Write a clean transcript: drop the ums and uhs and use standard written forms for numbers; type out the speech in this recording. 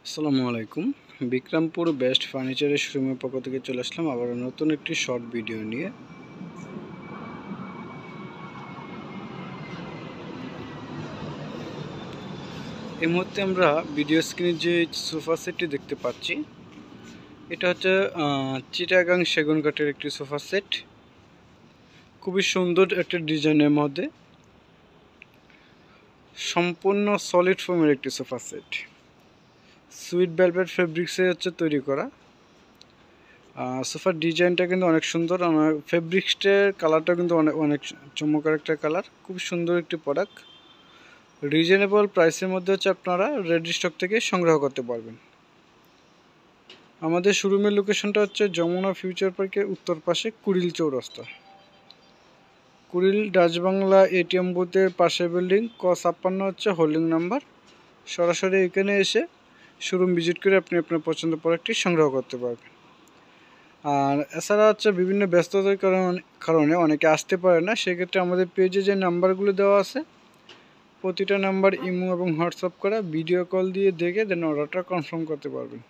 আসসালামু আলাইকুম। বিক্রমপুর বেস্ট ফার্নিচারের শোরুমের পক্ষ থেকে চলে আসলাম আবার নতুন একটি শর্ট ভিডিও নিয়ে। এই মুহূর্তে আমরা ভিডিও স্ক্রিনে যে সোফা সেটটি দেখতে পাচ্ছি, এটা হচ্ছে চিটাগাং সেগুন কাঠের একটি সোফা সেট। খুবই সুন্দর একটা ডিজাইনের মধ্যে সম্পূর্ণ সলিড ফোমের একটি সোফা সেট। সুইট ভেলভেট ফেব্রিক্সে হচ্ছে তৈরি করা। সোফার ডিজাইনটা কিন্তু অনেক সুন্দর, ফেব্রিক্সটার কালারটা কিন্তু অনেক চমৎকার একটা কালার। খুব সুন্দর একটি প্রোডাক্ট। রিজনেবল প্রাইসের মধ্যে হচ্ছে আপনারা রেডি স্টক থেকে সংগ্রহ করতে পারবেন। আমাদের শোরুমের লোকেশনটা হচ্ছে যমুনা ফিউচার পার্কের উত্তর পাশে কুড়িল চৌরাস্তা, কুড়িল ডাচ বাংলা এটিএম বুথের পাশে বিল্ডিং ক56 হচ্ছে হোল্ডিং নাম্বার। সরাসরি এখানে এসে শোরুম ভিজিট করে আপনি আপনার পছন্দের প্রোডাক্টটি সংগ্রহ করতে পারবেন। আর এছাড়া হচ্ছে বিভিন্ন ব্যস্ততার কারণে অনেকে আসতে পারে না, সেক্ষেত্রে আমাদের পেজে যে নাম্বারগুলো দেওয়া আছে প্রতিটা নাম্বার ইমো এবং হোয়াটসঅ্যাপ করা, ভিডিও কল দিয়ে দেখে দেন অর্ডারটা কনফার্ম করতে পারবেন।